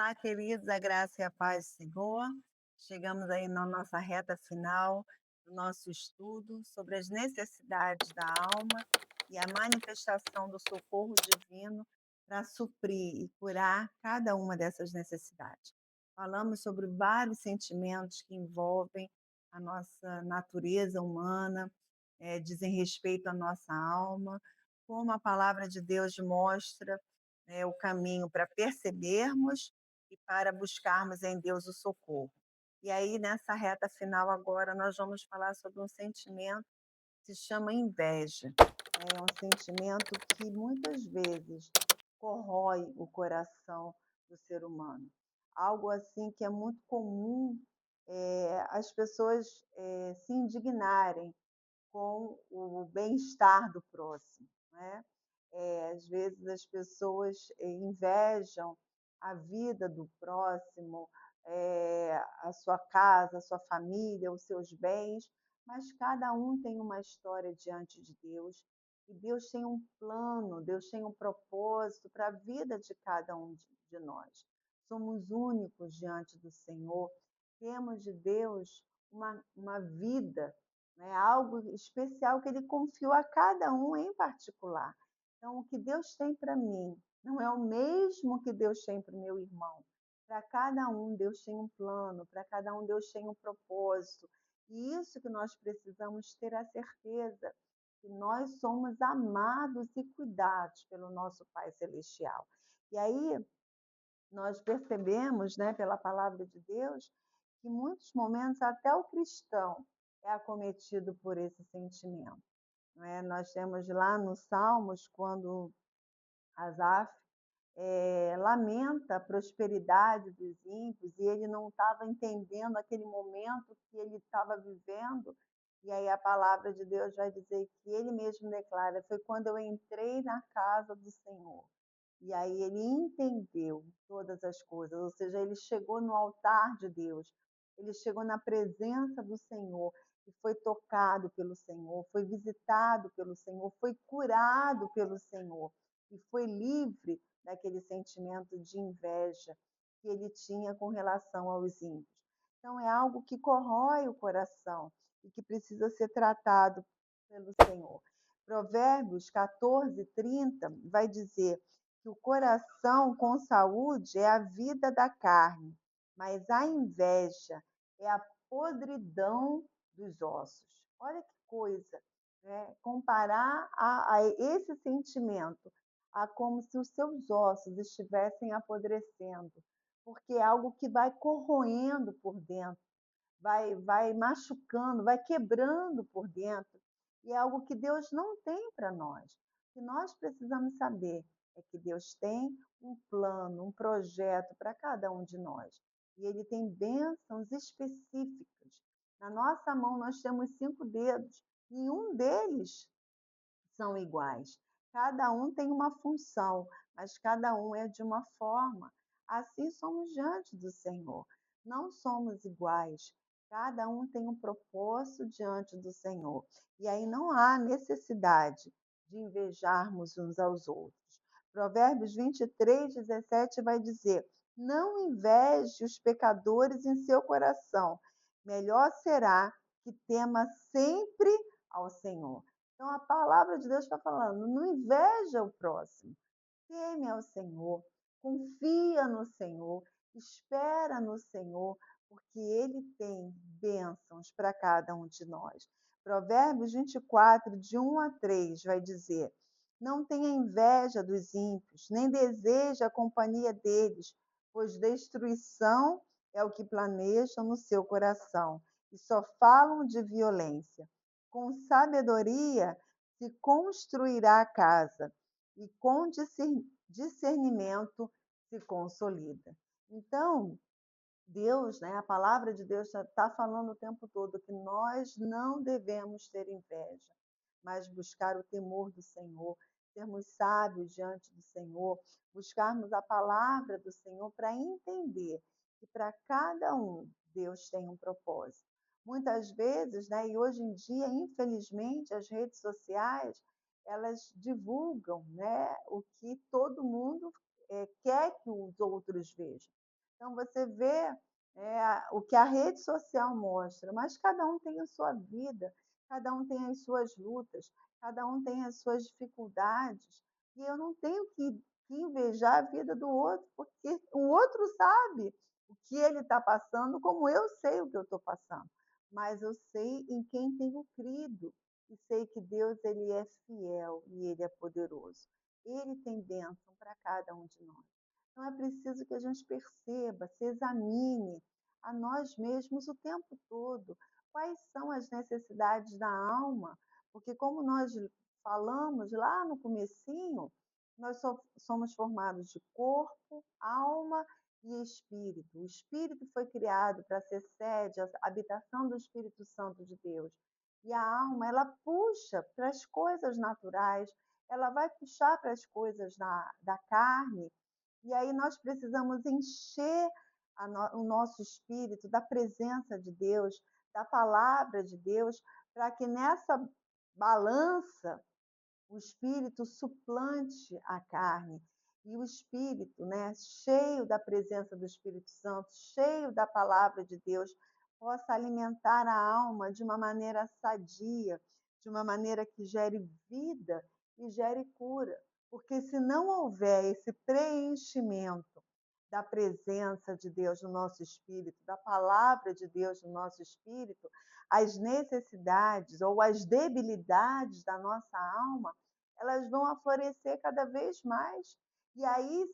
Olá, queridos, a graça e a paz do Senhor. Chegamos aí na nossa reta final do nosso estudo sobre as necessidades da alma e a manifestação do socorro divino para suprir e curar cada uma dessas necessidades. Falamos sobre vários sentimentos que envolvem a nossa natureza humana, dizem respeito à nossa alma, como a palavra de Deus mostra o caminho para percebermos e para buscarmos em Deus o socorro. E aí, nessa reta final agora, nós vamos falar sobre um sentimento que se chama inveja. É um sentimento que muitas vezes corrói o coração do ser humano. Algo assim que é muito comum as pessoas se indignarem com o bem-estar do próximo, né. Às vezes as pessoas invejam a vida do próximo, a sua casa, a sua família, os seus bens, mas cada um tem uma história diante de Deus, e Deus tem um plano, Deus tem um propósito para a vida de cada um de nós. Somos únicos diante do Senhor, temos de Deus uma vida, né, algo especial que ele confiou a cada um em particular. Então, o que Deus tem para mim não é o mesmo que Deus tem para o meu irmão. Para cada um, Deus tem um plano, para cada um, Deus tem um propósito. E isso que nós precisamos ter a certeza, que nós somos amados e cuidados pelo nosso Pai Celestial. E aí, nós percebemos, né, pela palavra de Deus, que em muitos momentos até o cristão é acometido por esse sentimento, não é? Nós temos lá nos Salmos, quando Asaf lamenta a prosperidade dos ímpios e ele não estava entendendo aquele momento que ele estava vivendo, e aí a palavra de Deus vai dizer que ele mesmo declara: foi quando eu entrei na casa do Senhor. E aí ele entendeu todas as coisas, ou seja, ele chegou no altar de Deus, ele chegou na presença do Senhor e foi tocado pelo Senhor, foi visitado pelo Senhor, foi curado pelo Senhor e foi livre daquele sentimento de inveja que ele tinha com relação aos ímpios. Então é algo que corrói o coração e que precisa ser tratado pelo Senhor. Provérbios 14:30 vai dizer que o coração com saúde é a vida da carne, mas a inveja é a podridão dos ossos. Olha que coisa, né? Comparar a esse sentimento a como se os seus ossos estivessem apodrecendo, porque é algo que vai corroendo por dentro, vai machucando, vai quebrando por dentro, e é algo que Deus não tem para nós. O que nós precisamos saber é que Deus tem um plano, um projeto para cada um de nós, e Ele tem bênçãos específicas. Na nossa mão nós temos 5 dedos, nenhum deles são iguais. Cada um tem uma função, mas cada um é de uma forma. Assim somos diante do Senhor. Não somos iguais. Cada um tem um propósito diante do Senhor. E aí não há necessidade de invejarmos uns aos outros. Provérbios 23:17 vai dizer: não inveje os pecadores em seu coração. Melhor será que tema sempre ao Senhor. Então, a palavra de Deus está falando: não inveja o próximo, teme ao Senhor, confia no Senhor, espera no Senhor, porque Ele tem bênçãos para cada um de nós. Provérbios 24, de 1 a 3, vai dizer: não tenha inveja dos ímpios, nem deseje a companhia deles, pois destruição é o que planejam no seu coração, e só falam de violência. Com sabedoria se construirá a casa, e com discernimento se consolida. Então, Deus, né, a palavra de Deus está falando o tempo todo que nós não devemos ter inveja, mas buscar o temor do Senhor, sermos sábios diante do Senhor, buscarmos a palavra do Senhor para entender que para cada um Deus tem um propósito. Muitas vezes, né, e hoje em dia, infelizmente, as redes sociais, elas divulgam, né, o que todo mundo quer que os outros vejam. Então você vê, o que a rede social mostra, mas cada um tem a sua vida, cada um tem as suas lutas, cada um tem as suas dificuldades, e eu não tenho que invejar a vida do outro, porque o outro sabe o que ele está passando, como eu sei o que eu estou passando. Mas eu sei em quem tenho crido, e sei que Deus ele é fiel e ele é poderoso. Ele tem bênção para cada um de nós. Então é preciso que a gente perceba, se examine a nós mesmos o tempo todo. Quais são as necessidades da alma? Porque como nós falamos lá no comecinho, nós somos formados de corpo, alma e espírito. O espírito foi criado para ser sede, a habitação do Espírito Santo de Deus. E a alma, ela puxa para as coisas naturais, ela vai puxar para as coisas da carne, e aí nós precisamos encher o nosso espírito da presença de Deus, da palavra de Deus, para que nessa balança o espírito suplante a carne. E o espírito, né, cheio da presença do Espírito Santo, cheio da palavra de Deus, possa alimentar a alma de uma maneira sadia, de uma maneira que gere vida e gere cura. Porque se não houver esse preenchimento da presença de Deus no nosso espírito, da palavra de Deus no nosso espírito, as necessidades ou as debilidades da nossa alma, elas vão aflorescer cada vez mais. E aí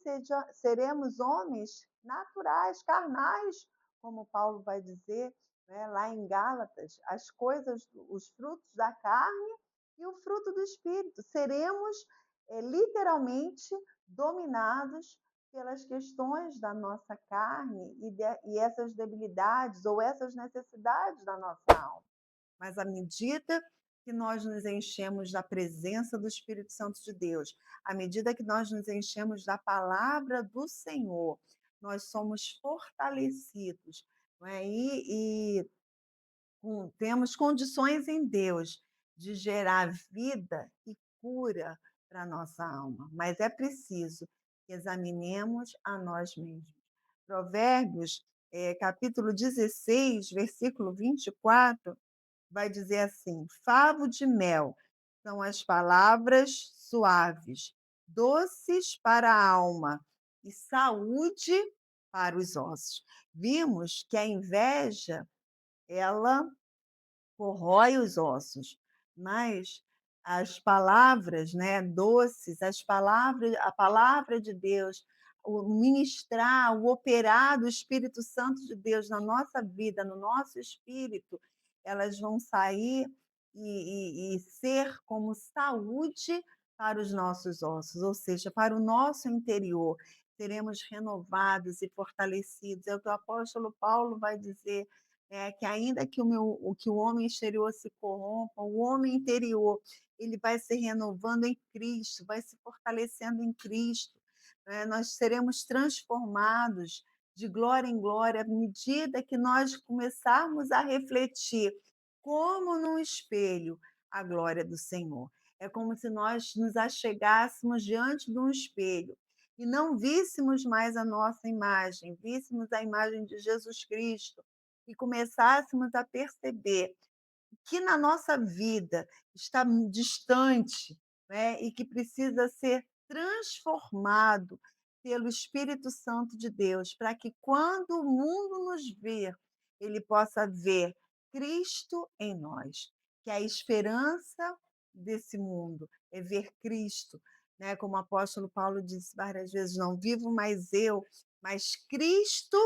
seremos homens naturais, carnais, como Paulo vai dizer, né, lá em Gálatas, as coisas, os frutos da carne e o fruto do espírito. Seremos literalmente dominados pelas questões da nossa carne e essas debilidades ou essas necessidades da nossa alma. Mas à medida que nós nos enchemos da presença do Espírito Santo de Deus, à medida que nós nos enchemos da palavra do Senhor, nós somos fortalecidos, não é? Temos condições em Deus de gerar vida e cura para a nossa alma, mas é preciso que examinemos a nós mesmos. Provérbios, capítulo 16, versículo 24, vai dizer assim: favo de mel são as palavras suaves, doces para a alma e saúde para os ossos. Vimos que a inveja, ela corrói os ossos, mas as palavras, né, doces, as palavras, a palavra de Deus, o ministrar, o operar do Espírito Santo de Deus na nossa vida, no nosso espírito, elas vão sair e ser como saúde para os nossos ossos, ou seja, para o nosso interior. Seremos renovados e fortalecidos. É o que o apóstolo Paulo vai dizer, que ainda que o homem exterior se corrompa, o homem interior ele vai se renovando em Cristo, vai se fortalecendo em Cristo, né? Nós seremos transformados de glória em glória à medida que nós começarmos a refletir, como num espelho, a glória do Senhor. É como se nós nos achegássemos diante de um espelho e não víssemos mais a nossa imagem, víssemos a imagem de Jesus Cristo e começássemos a perceber que na nossa vida está distante, né, e que precisa ser transformado pelo Espírito Santo de Deus, para que quando o mundo nos ver, ele possa ver Cristo em nós, que é a esperança desse mundo é ver Cristo, né? Como o apóstolo Paulo disse várias vezes, não vivo mais eu, mas Cristo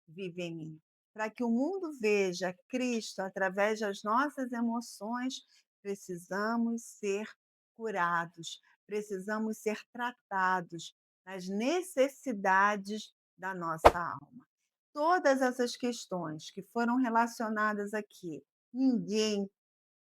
vive em mim. Para que o mundo veja Cristo através das nossas emoções, precisamos ser curados, precisamos ser tratados nas necessidades da nossa alma. Todas essas questões que foram relacionadas aqui, ninguém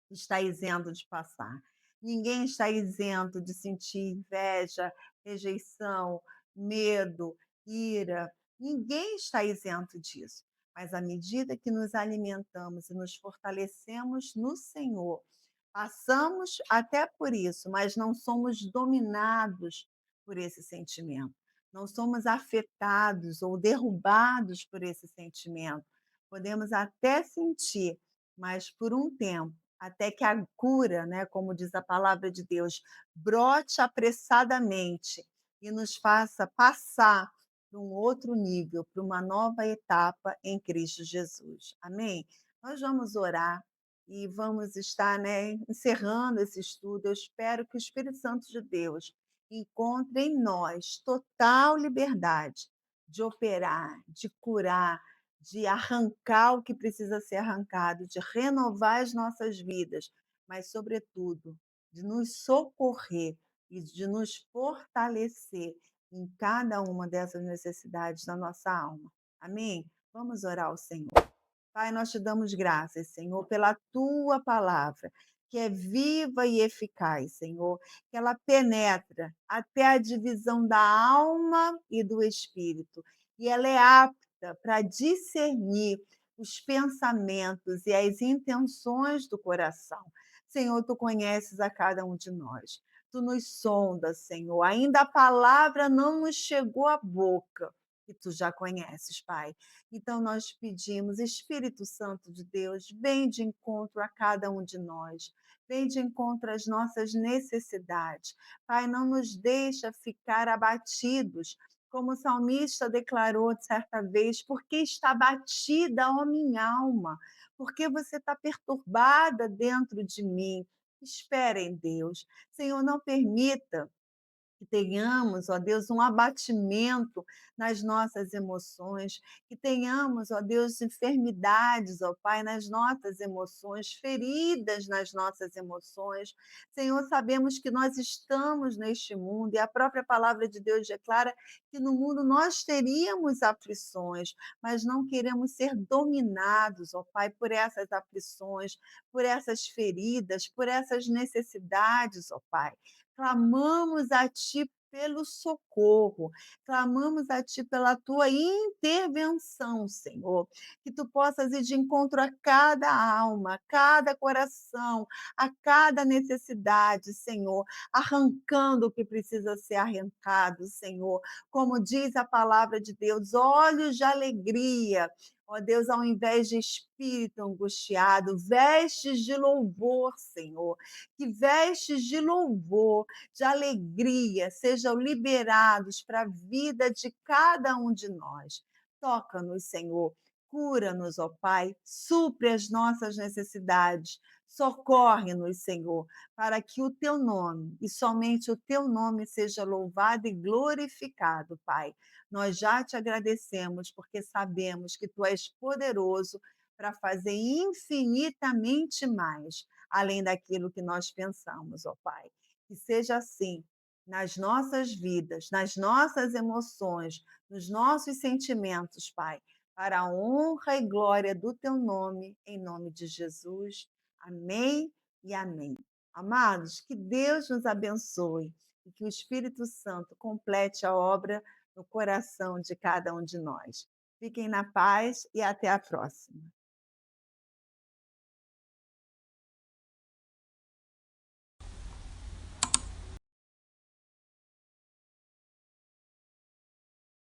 está isento de passar. Ninguém está isento de sentir inveja, rejeição, medo, ira. Ninguém está isento disso. Mas à medida que nos alimentamos e nos fortalecemos no Senhor, passamos até por isso, mas não somos dominados por esse sentimento. não somos afetados ou derrubados por esse sentimento. Podemos até sentir, mas por um tempo, até que a cura, né, como diz a palavra de Deus, brote apressadamente e nos faça passar para um outro nível, para uma nova etapa em Cristo Jesus. Amém? Nós vamos orar e vamos estar, né, encerrando esse estudo. Eu espero que o Espírito Santo de Deus encontre em nós total liberdade de operar, de curar, de arrancar o que precisa ser arrancado, de renovar as nossas vidas, mas, sobretudo, de nos socorrer e de nos fortalecer em cada uma dessas necessidades da nossa alma. Amém? Vamos orar ao Senhor. Pai, nós te damos graças, Senhor, pela tua palavra, que é viva e eficaz, Senhor, que ela penetra até a divisão da alma e do espírito, e ela é apta para discernir os pensamentos e as intenções do coração. Senhor, tu conheces a cada um de nós. Tu nos sondas, Senhor. Ainda a palavra não nos chegou à boca, e tu já conheces, Pai. Então nós pedimos, Espírito Santo de Deus, vem de encontro a cada um de nós, vem de encontro às nossas necessidades. Pai, não nos deixa ficar abatidos, como o salmista declarou certa vez, porque está abatida, ó minha alma, porque você está perturbada dentro de mim. Espera em Deus. Senhor, não permita que tenhamos, ó Deus, um abatimento nas nossas emoções, que tenhamos, ó Deus, enfermidades, ó Pai, nas nossas emoções, feridas nas nossas emoções. Senhor, sabemos que nós estamos neste mundo e a própria palavra de Deus declara que no mundo nós teríamos aflições, mas não queremos ser dominados, ó Pai, por essas aflições, por essas feridas, por essas necessidades, ó Pai. Clamamos a Ti pelo socorro, clamamos a Ti pela Tua intervenção, Senhor, que Tu possas ir de encontro a cada alma, a cada coração, a cada necessidade, Senhor, arrancando o que precisa ser arrancado, Senhor. Como diz a palavra de Deus, olhos de alegria, ó Deus, ao invés de espírito angustiado, vestes de louvor, Senhor, que vestes de louvor, de alegria, sejam liberados para a vida de cada um de nós. Toca-nos, Senhor, cura-nos, ó Pai, supre as nossas necessidades, socorre-nos, Senhor, para que o teu nome, e somente o teu nome, seja louvado e glorificado, Pai. Nós já te agradecemos, porque sabemos que tu és poderoso para fazer infinitamente mais além daquilo que nós pensamos, ó Pai. Que seja assim nas nossas vidas, nas nossas emoções, nos nossos sentimentos, Pai, para a honra e glória do teu nome, em nome de Jesus. Amém e amém. Amados, que Deus nos abençoe e que o Espírito Santo complete a obra no coração de cada um de nós. Fiquem na paz e até a próxima.